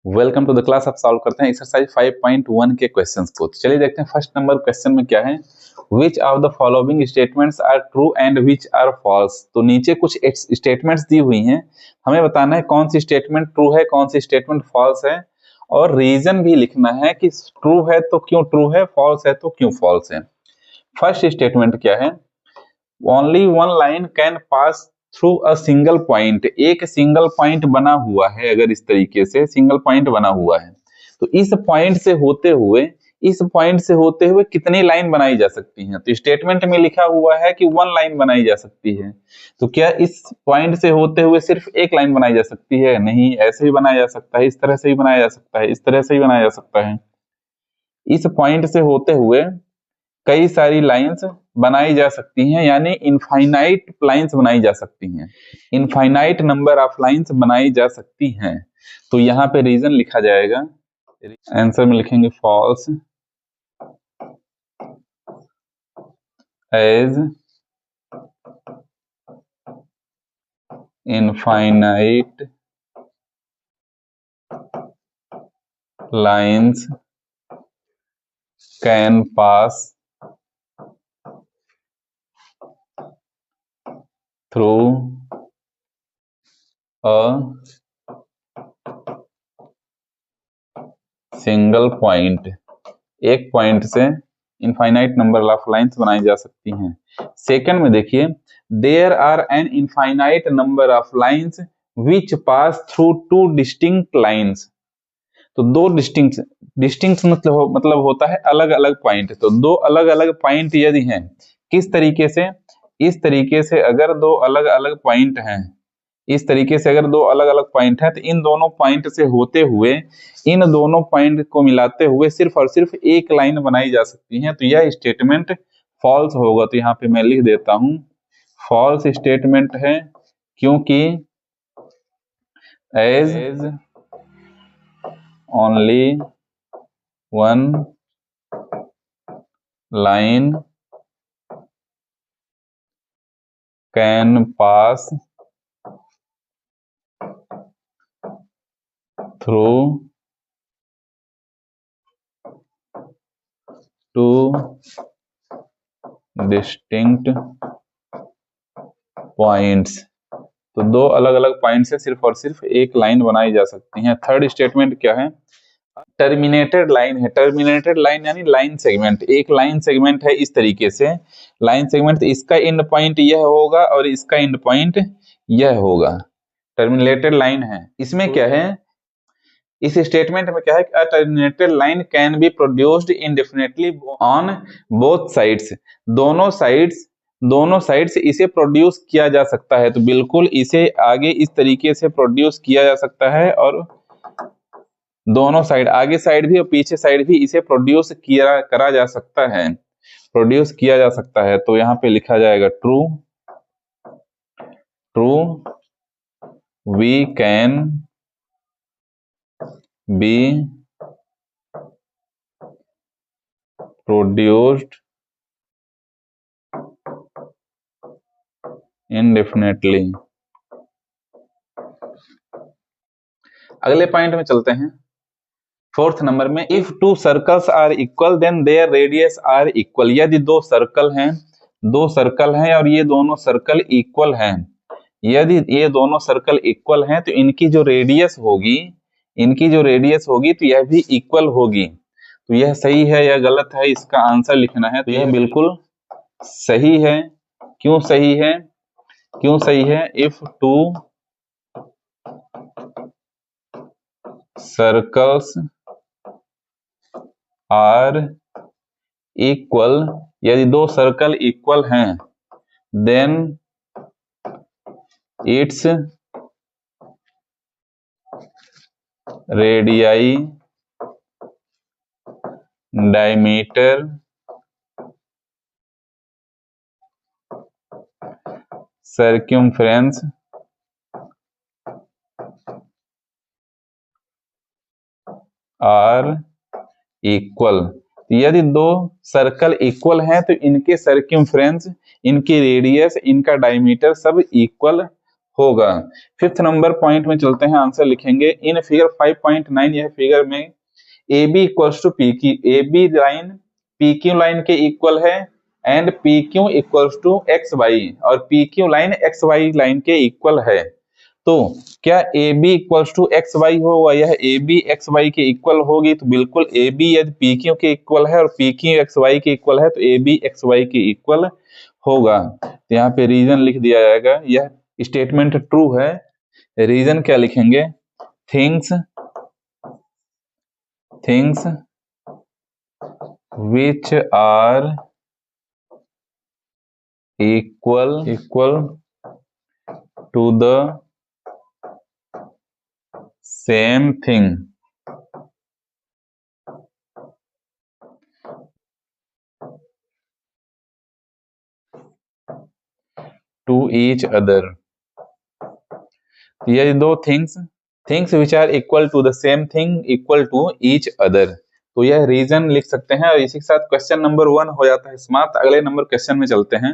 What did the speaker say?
Welcome to the class. अब solve करते हैं एक्सरसाइज 5.1 के क्वेश्चंस को। चलिए देखते हैं फर्स्ट नंबर क्वेश्चन में क्या है। Which of the following statements are true and which are false. तो नीचे कुछ स्टेटमेंट्स दी हुई हैं, हमें बताना है कौन सी स्टेटमेंट ट्रू है, कौन सी स्टेटमेंट फॉल्स है, और रीजन भी लिखना है कि ट्रू है तो क्यों ट्रू है, फॉल्स है तो क्यों फॉल्स है। फर्स्ट स्टेटमेंट क्या है, only one line can pass through a single point. एक सिंगल पॉइंट बना हुआ है, अगर इस तरीके से सिंगल पॉइंट बना हुआ है तो इस पॉइंट से होते हुए कितनी लाइन बनाई जा सकती हैं। तो स्टेटमेंट में लिखा हुआ है कि वन लाइन बनाई जा सकती है, तो क्या इस पॉइंट से होते हुए सिर्फ एक लाइन बनाई जा सकती है? नहीं, ऐसे भी बनाया जा सकता है, इस तरह से भी बनाया जा सकता है, इस तरह से भी बनाया जा सकता है। इस पॉइंट से होते हुए कई सारी लाइंस बनाई जा सकती हैं, यानी इनफाइनाइट लाइंस बनाई जा सकती हैं, इनफाइनाइट नंबर ऑफ लाइंस बनाई जा सकती हैं। तो यहाँ पे रीजन लिखा जाएगा, आंसर में लिखेंगे false as infinite lines can pass through a single point. एक पॉइंट से इनफाइनाइट नंबर ऑफ लाइंस बनाई जा सकती हैं। सेकंड में देखिए, there are an infinite number of lines which pass through two distinct lines. तो दो डिस्टिंक्ट मतलब होता है अलग अलग पॉइंट। तो दो अलग अलग पॉइंट यदि हैं, किस तरीके से, इस तरीके से अगर दो अलग अलग पॉइंट हैं, इस तरीके से अगर दो अलग अलग पॉइंट है तो इन दोनों पॉइंट से होते हुए, इन दोनों पॉइंट को मिलाते हुए सिर्फ और सिर्फ एक लाइन बनाई जा सकती है। तो यह स्टेटमेंट फॉल्स होगा। तो यहाँ पे मैं लिख देता हूं फॉल्स स्टेटमेंट है, क्योंकि as only one line can pass through two distinct points. तो दो अलग अलग पॉइंट से सिर्फ और सिर्फ एक लाइन बनाई जा सकती है। थर्ड स्टेटमेंट क्या है, टर्मिनेटेड लाइन है। टर्मिनेटेड लाइन यानी लाइन सेगमेंट, एक लाइन सेगमेंट है इस तरीके से, लाइन सेगमेंट, इसका एंड पॉइंट यह होगा और इसका एंड पॉइंट यह होगा, टर्मिनेटेड लाइन है। इसमें क्या है, इस स्टेटमेंट में क्या है, a terminated line can be produced indefinitely on both sides. दोनों साइड्स इसे प्रोड्यूस किया जा सकता है। तो बिल्कुल इसे आगे इस तरीके से प्रोड्यूस किया जा सकता है, और दोनों साइड, आगे साइड भी और पीछे साइड भी इसे प्रोड्यूस करा जा सकता है, प्रोड्यूस किया जा सकता है। तो यहाँ पे लिखा जाएगा true we can be produced indefinitely। अगले पॉइंट में चलते हैं, फोर्थ नंबर में, if two circles are equal then their radius are equal. यदि दो सर्कल हैं और ये दोनों सर्कल इक्वल हैं, यदि ये दोनों सर्कल इक्वल हैं तो इनकी जो रेडियस होगी तो यह भी इक्वल होगी। तो यह सही है या गलत है, इसका आंसर लिखना है। तो यह बिल्कुल सही है। क्यों सही है, if two circles are equal, यदि दो सर्कल इक्वल हैं, then its radii diameter circumference are equal. यदि दो सर्कल इक्वल हैं तो इनके सर्क्यूम्फ्रेंस, इनकी रेडियस, इनका डायमीटर सब इक्वल होगा। फिफ्थ नंबर पॉइंट में चलते हैं, आंसर लिखेंगे इन फिगर 5.9। यह फिगर में A B equals to P Q, A B line P Q line के इक्वल है and P Q equals to X Y, और P Q line X Y line के इक्वल है। तो क्या A B equals to X Y होगा? यह A B X Y के इक्वल होगी तो बिल्कुल ए बी यदि पी क्यू के इक्वल है और पी क्यू एक्स वाई के इक्वल है तो ए बी एक्स वाई के इक्वल होगा। तो यहाँ पे रीजन लिख दिया जाएगा, यह स्टेटमेंट ट्रू है। रीजन क्या लिखेंगे? Things which are equal to the same thing to each other। ये दो things which are equal to the same thing equal to each other, तो यह रीजन लिख सकते हैं। और इसी के साथ क्वेश्चन नंबर 1 हो जाता है समाप्त। अगले नंबर क्वेश्चन में चलते हैं।